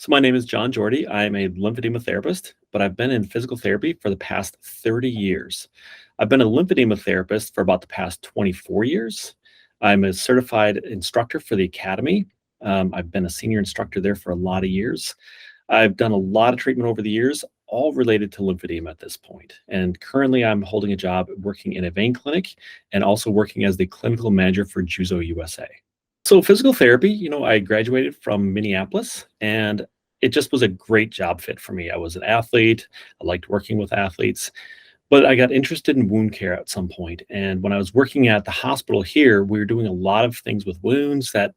So my name is John Jordi. I'm a lymphedema therapist, but I've been in physical therapy for the past 30 years. I've been a lymphedema therapist for about the past 24 years. I'm a certified instructor for the academy. I've been a senior instructor there for a lot of years. I've done a lot of treatment over the years, all related to lymphedema at this point. And currently, I'm holding a job working in a vein clinic and also working as the clinical manager for Juzo USA. So physical therapy, I graduated from Minneapolis and it just was a great job fit for me. I was an athlete. I liked working with athletes, but I got interested in wound care at some point. And when I was working at the hospital here, we were doing a lot of things with wounds that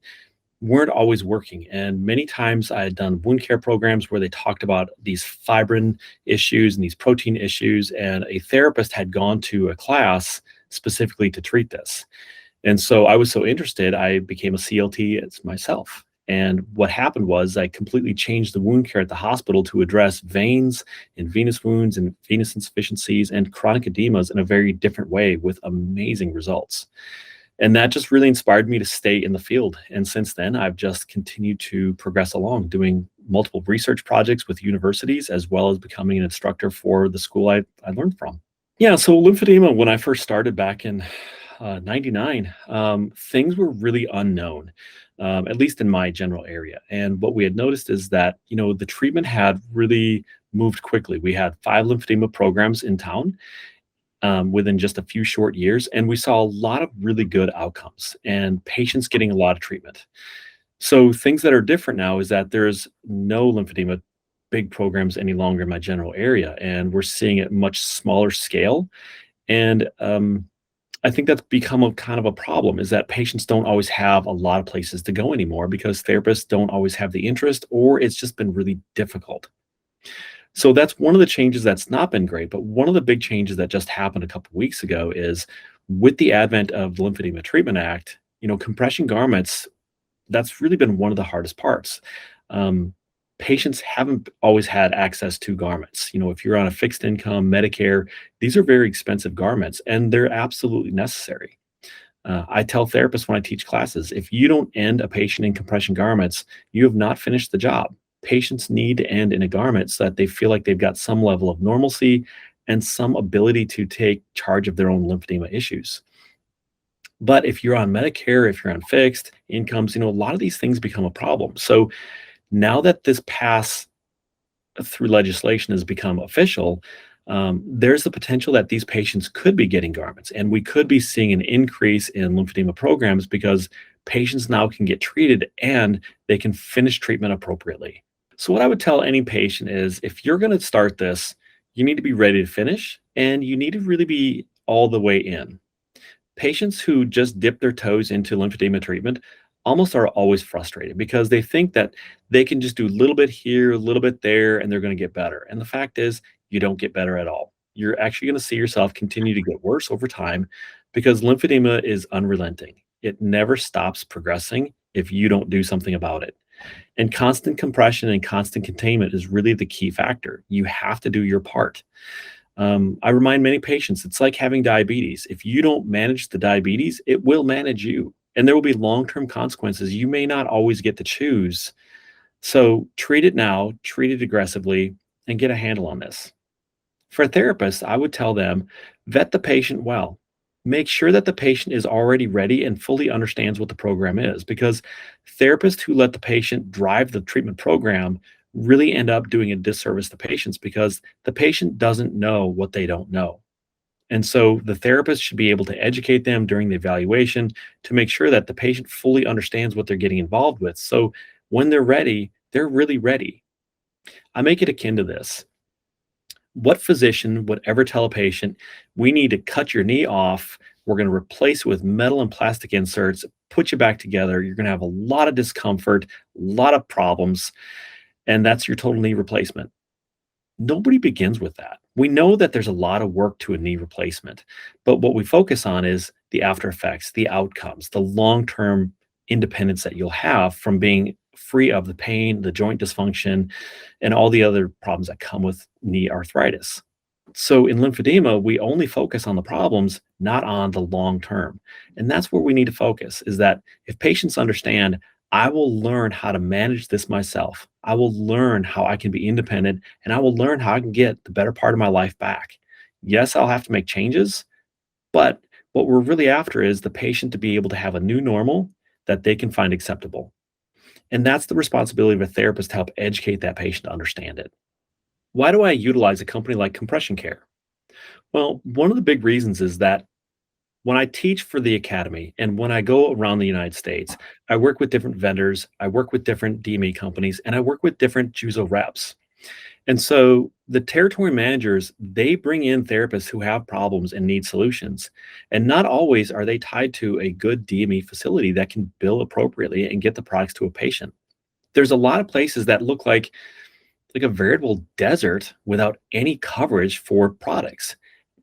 weren't always working. And many times I had done wound care programs where they talked about these fibrin issues and these protein issues. And a therapist had gone to a class specifically to treat this. And so I was so interested, I became a CLT as myself. And what happened was I completely changed the wound care at the hospital to address veins and venous wounds and venous insufficiencies and chronic edemas in a very different way with amazing results. And that just really inspired me to stay in the field. And since then, I've just continued to progress along, doing multiple research projects with universities, as well as becoming an instructor for the school I learned from. Yeah, so lymphedema, when I first started back in 99, things were really unknown, at least in my general area. And what we had noticed is that, the treatment had really moved quickly. We had 5 lymphedema programs in town within just a few short years, and we saw a lot of really good outcomes and patients getting a lot of treatment. So things that are different now is that there's no lymphedema big programs any longer in my general area, and we're seeing it much smaller scale. And I think that's become a kind of a problem is that patients don't always have a lot of places to go anymore because therapists don't always have the interest, or it's just been really difficult. So that's one of the changes that's not been great. But one of the big changes that just happened a couple weeks ago is with the advent of the Lymphedema Treatment Act, compression garments, that's really been one of the hardest parts. Um, Patients haven't always had access to garments. If you're on a fixed income, Medicare, these are very expensive garments and they're absolutely necessary. I tell therapists when I teach classes, if you don't end a patient in compression garments, you have not finished the job. Patients need to end in a garment so that they feel like they've got some level of normalcy and some ability to take charge of their own lymphedema issues. But if you're on Medicare, if you're on fixed incomes, a lot of these things become a problem. So now that this pass through legislation has become official, there's the potential that these patients could be getting garments, and we could be seeing an increase in lymphedema programs because patients now can get treated and they can finish treatment appropriately. So, what I would tell any patient is if you're going to start this, you need to be ready to finish and you need to really be all the way in. Patients who just dip their toes into lymphedema treatment almost are always frustrated because they think that they can just do a little bit here, a little bit there, and they're going to get better. And the fact is, you don't get better at all. You're actually going to see yourself continue to get worse over time because lymphedema is unrelenting. It never stops progressing if you don't do something about it. And constant compression and constant containment is really the key factor. You have to do your part. I remind many patients it's like having diabetes. If you don't manage the diabetes, it will manage you. And there will be long-term consequences. You may not always get to choose. So treat it now, treat it aggressively, and get a handle on this. For a therapist, I would tell them, vet the patient well. Make sure that the patient is already ready and fully understands what the program is, because therapists who let the patient drive the treatment program really end up doing a disservice to patients because the patient doesn't know what they don't know. And so the therapist should be able to educate them during the evaluation to make sure that the patient fully understands what they're getting involved with. So when they're ready, they're really ready. I make it akin to this. What physician would ever tell a patient, we need to cut your knee off, we're going to replace it with metal and plastic inserts, put you back together, you're going to have a lot of discomfort, a lot of problems, and that's your total knee replacement? Nobody begins with that. We know that there's a lot of work to a knee replacement, but what we focus on is the after effects, the outcomes, the long-term independence that you'll have from being free of the pain, the joint dysfunction, and all the other problems that come with knee arthritis. So in lymphedema, we only focus on the problems, not on the long term. And that's where we need to focus is that if patients understand, I will learn how to manage this myself. I will learn how I can be independent and I will learn how I can get the better part of my life back. Yes, I'll have to make changes, but what we're really after is the patient to be able to have a new normal that they can find acceptable. And that's the responsibility of a therapist to help educate that patient to understand it. Why do I utilize a company like Compression Care? Well, one of the big reasons is that when I teach for the academy and when I go around the United States, I work with different vendors, I work with different DME companies, and I work with different JUZO reps. And so the territory managers, they bring in therapists who have problems and need solutions. And not always are they tied to a good DME facility that can bill appropriately and get the products to a patient. There's a lot of places that look like a veritable desert without any coverage for products.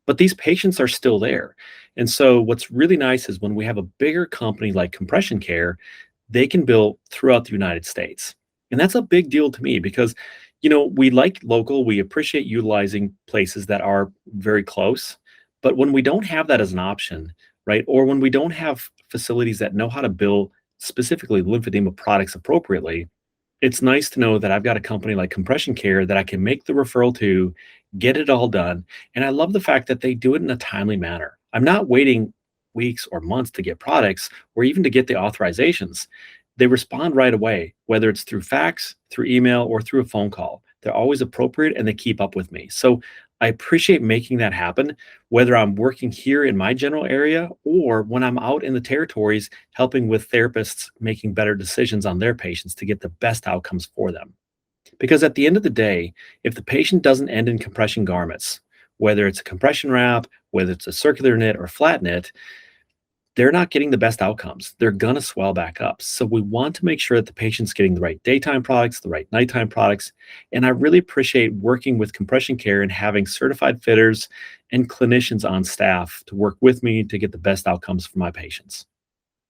But these patients are still there. And so what's really nice is when we have a bigger company like Compression Care, they can bill throughout the United States. And that's a big deal to me because, we like local, we appreciate utilizing places that are very close. But when we don't have that as an option, right, or when we don't have facilities that know how to bill specifically lymphedema products appropriately, it's nice to know that I've got a company like Compression Care that I can make the referral to, get it all done, and I love the fact that they do it in a timely manner. I'm not waiting weeks or months to get products or even to get the authorizations. They respond right away, whether it's through fax, through email, or through a phone call. They're always appropriate and they keep up with me. So I appreciate making that happen, whether I'm working here in my general area or when I'm out in the territories helping with therapists making better decisions on their patients to get the best outcomes for them. Because at the end of the day, if the patient doesn't end in compression garments, whether it's a compression wrap, whether it's a circular knit or flat knit, they're not getting the best outcomes. They're going to swell back up. So we want to make sure that the patient's getting the right daytime products, the right nighttime products. And I really appreciate working with Compression Care and having certified fitters and clinicians on staff to work with me to get the best outcomes for my patients.